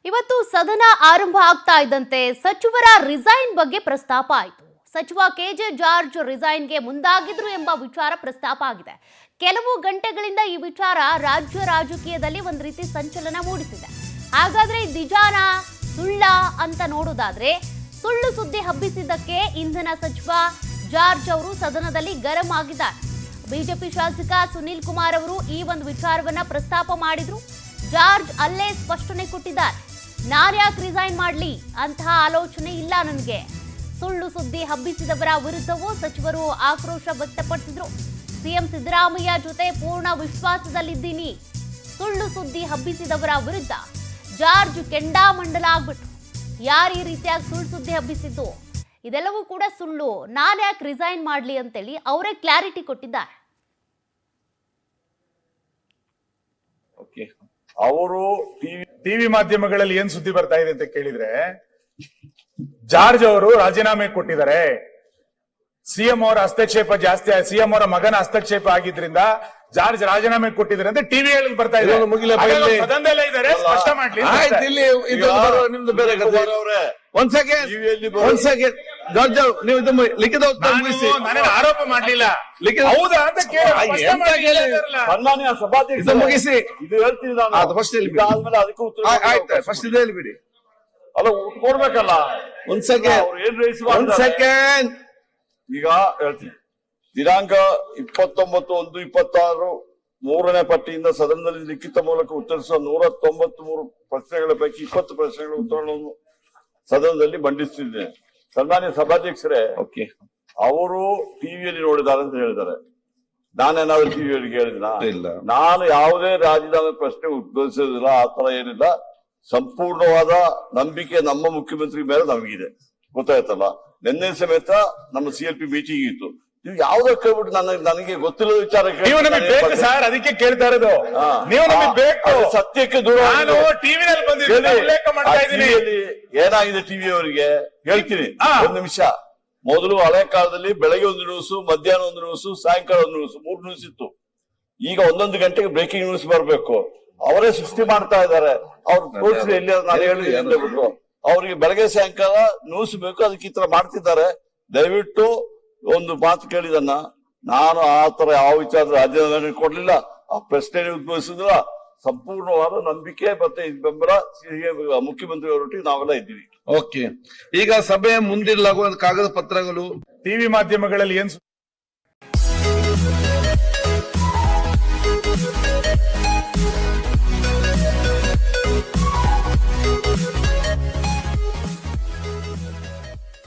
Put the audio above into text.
ಇವತ್ತು ಸದನ ಆರಂಭ ಆಗ್ತಾ ಇದ್ದಂತೆ ಸಚಿವರ ರಿಸೈನ್ ಬಗ್ಗೆ ಪ್ರಸ್ತಾಪ ಆಯಿತು. ಸಚಿವ ಕೆಜೆ ಜಾರ್ಜ್ ರಿಸೈನ್ಗೆ ಮುಂದಾಗಿದ್ರು ಎಂಬ ವಿಚಾರ ಪ್ರಸ್ತಾಪ ಆಗಿದೆ. ಕೆಲವು ಗಂಟೆಗಳಿಂದ ಈ ವಿಚಾರ ರಾಜ್ಯ ರಾಜಕೀಯದಲ್ಲಿ ಒಂದು ರೀತಿ ಸಂಚಲನ ಮೂಡಿಸಿದೆ. ಹಾಗಾದ್ರೆ ನಿಜಾನ ಸುಳ್ಳ ಅಂತ ನೋಡೋದಾದ್ರೆ, ಸುಳ್ಳು ಸುದ್ದಿ ಹಬ್ಬಿಸಿದ್ದಕ್ಕೆ ಇಂಧನ ಸಚಿವ ಜಾರ್ಜ್ ಅವರು ಸದನದಲ್ಲಿ ಗರಂ ಆಗಿದ್ದಾರೆ. ಬಿಜೆಪಿ ಶಾಸಕ ಸುನೀಲ್ ಕುಮಾರ್ ಅವರು ಈ ಒಂದು ವಿಚಾರವನ್ನ ಪ್ರಸ್ತಾಪ ಮಾಡಿದ್ರು. ಜಾರ್ಜ್ ಅಲ್ಲೇ ಸ್ಪಷ್ಟನೆ ಕೊಟ್ಟಿದ್ದಾರೆ. ನಾನ್ಯಾಕೆ ರಿಸೈನ್ ಮಾಡಲಿ ಅಂತಹ ಆಲೋಚನೆ ಇಲ್ಲ ನನಗೆ. ಸುಳ್ಳು ಸುದ್ದಿ ಹಬ್ಬಿಸಿದವರ ವಿರುದ್ಧವೂ ಸಚಿವರು ಆಕ್ರೋಶ ವ್ಯಕ್ತಪಡಿಸಿದ್ರು. ಸಿಎಂ ಸಿದ್ದರಾಮಯ್ಯ ಜೊತೆ ಪೂರ್ಣ ವಿಶ್ವಾಸದಲ್ಲಿದ್ದೀನಿ. ಸುಳ್ಳು ಸುದ್ದಿ ಹಬ್ಬಿಸಿದವರ ವಿರುದ್ಧ ಜಾರ್ಜ್ ಕೆಂಡಾಮಂಡಲ ಆಗ್ಬಿಟ್ರು. ಯಾರು ಈ ರೀತಿಯಾಗಿ ಸುಳ್ಳು ಸುದ್ದಿ ಹಬ್ಬಿಸಿದ್ದು, ಇದೆಲ್ಲವೂ ಕೂಡ ಸುಳ್ಳು, ನಾನ್ಯಾಕೆ ರಿಸೈನ್ ಮಾಡಲಿ ಅಂತೇಳಿ ಅವರೇ ಕ್ಲಾರಿಟಿ ಕೊಟ್ಟಿದ್ದಾರೆ. ಅವರು ಟಿವಿ ಮಾಧ್ಯಮಗಳಲ್ಲಿ ಏನ್ ಸುದ್ದಿ ಬರ್ತಾ ಇದೆ ಅಂತ ಕೇಳಿದ್ರೆ, ಜಾರ್ಜ್ ಅವರು ರಾಜೀನಾಮೆ ಕೊಟ್ಟಿದ್ದಾರೆ. ಸಿಎಂ ಅವರ ಹಸ್ತಕ್ಷೇಪ ಜಾಸ್ತಿ, ಸಿಎಂ ಅವರ ಮಗನ ಹಸ್ತಕ್ಷೇಪ ಆಗಿದ್ರಿಂದ ಜಾರ್ಜ್ ರಾಜೀನಾಮೆ ಕೊಟ್ಟಿದ್ದಾರೆ ಅಂತ ಟಿವಿ ಬರ್ತಾ ಇದೆ. ಸದನದಲ್ಲೇ ಇದ್ದಾರೆ, ಸ್ಪಷ್ಟ ಮಾಡ್ಲಿ. ನಿಮ್ದು ಬೇರೆ ಒಂದ್ ಸೆಕೆಂಡ್ ಜಾರ್ಜ್, ನೀವು ಇದು ಲಿಖಿತ ಉತ್ತರ ಮುಗಿಸಿ. ನನಗೆ ಆರೋಪ ಮಾಡ್ಲಿಲ್ಲ, ಹೌದಾ ಅಂತ ಸನ್ಮಾನ್ಯ ಸಭಾಧ್ಯಕ್ಷ ಮುಗಿಸಿ. ಇದು ಹೇಳ್ತೀನಿ ನಾನು, ಫಸ್ಟ್ ಆದ್ಮೇಲೆ ಅದಕ್ಕೂ ಉತ್ತರ ಆಯ್ತು. ಫಸ್ಟ್ ಇದು ಹೇಳ್ಬಿಡಿ. ಅಲ್ಲ, ಕೊಡ್ಬೇಕಲ್ಲ. ಒಂದ್ ಸೆಕೆಂಡ್ ಈಗ ಹೇಳ್ತೀನಿ. ದಿನಾಂಕ 29/1/26 3ನೇ ಪಟ್ಟಿಯಿಂದ ಸದನದಲ್ಲಿ ಲಿಖಿತ ಮೂಲಕ ಉತ್ತರಿಸುವ 193 ಪ್ರಶ್ನೆಗಳ ಪೈಕಿ 20 ಪ್ರಶ್ನೆಗಳ ಉತ್ತರಗಳನ್ನು ಸದನದಲ್ಲಿ ಮಂಡಿಸುತ್ತಿದ್ದೇನೆ. ಸನ್ಮಾನ್ಯ ಸಭಾಧ್ಯಕ್ಷರೇ, ಅವರು ಟಿವಿಯಲ್ಲಿ ನೋಡಿದ್ದಾರೆ ಅಂತ ಹೇಳಿದ್ದಾರೆ. ನಾನೇನಾದ್ರೂ ಟಿವಿಯಲ್ಲಿ ಹೇಳಿದಿನ? ನಾನು ಯಾವುದೇ ರಾಜೀನಾಮೆ ಪ್ರಶ್ನೆ ಉದ್ಭವಿಸೋದಿಲ್ಲ, ಆತರ ಏನಿಲ್ಲ. ಸಂಪೂರ್ಣವಾದ ನಂಬಿಕೆ ನಮ್ಮ ಮುಖ್ಯಮಂತ್ರಿ ಮೇಲೆ ನಮಗಿದೆ, ಗೊತ್ತಾಯ್ತಲ್ಲ. ನಿನ್ನೆ ಸಮೇತ ನಮ್ಮ CLP ಮೀಟಿಂಗ್ ಇತ್ತು. ನೀವು ಯಾವ್ದಕ್ಕೆ ಕೇಳ್ಬಿಟ್ಟು ನನಗೆ ಗೊತ್ತಿಲ್ಲದ ವಿಚಾರ ಸರ್, ಅದಕ್ಕೆ ಕೇಳ್ತಾ ಇರೋದು. ನೀವು ನಮಗೆ ಬೇಕು, ಸತ್ಯಕ್ಕೆ ದೂರ. ಏನಾಗಿದೆ ಟಿವಿ ಅವರಿಗೆ ಹೇಳ್ತೀನಿ, ಒಂದು ನಿಮಿಷ. ಮೊದಲು ಹಳೆ ಕಾಲದಲ್ಲಿ ಬೆಳಗ್ಗೆ ಒಂದು ನ್ಯೂಸ್, ಮಧ್ಯಾಹ್ನ ಒಂದು ನ್ಯೂಸ್, ಸಾಯಂಕಾಲ ಒಂದು ನ್ಯೂಸ್, 3 ನ್ಯೂಸ್ ಇತ್ತು. ಈಗ 1 ಗಂಟೆಗೆ ಬ್ರೇಕಿಂಗ್ ನ್ಯೂಸ್ ಬರ್ಬೇಕು. ಅವರೇ ಸೃಷ್ಟಿ ಮಾಡ್ತಾ ಇದ್ದಾರೆ. ಅವ್ರು ತೋರಿಸಿ ಎಲ್ಲಿ ನಾನು ಹೇಳಿಬಿಟ್ಟು ಅವ್ರಿಗೆ ಬೆಳಗ್ಗೆ ಸಾಯಂಕಾಲ ನ್ಯೂಸ್ ಬೇಕು, ಅದಕ್ಕೆ ಈ ತರ ಮಾಡ್ತಿದ್ದಾರೆ. ದಯವಿಟ್ಟು ಒಂದು ಮಾತು ಕೇಳಿದನ್ನ, ನಾನು ಆ ತರ ಯಾವ ವಿಚಾರ ರಾಜೀನಾಮೆ ಕೊಡ್ಲಿಲ್ಲ, ಆ ಪ್ರಶ್ನೆ ಉದ್ಭವಿಸಿದ್ರ. ಸಂಪೂರ್ಣವಾದ ನಂಬಿಕೆ ಮತ್ತೆ ಬೆಂಬಲ ಮುಖ್ಯಮಂತ್ರಿ ಅವರೊಟ್ಟಿಗೆ ನಾವೆಲ್ಲ ಇದ್ದೀವಿ. ಓಕೆ, ಈಗ ಸಭೆ ಮುಂದಿರಲಾಗುವ ಕಾಗದ ಪತ್ರಗಳು ಟಿವಿ ಮಾಧ್ಯಮಗಳಲ್ಲಿ ಏನ್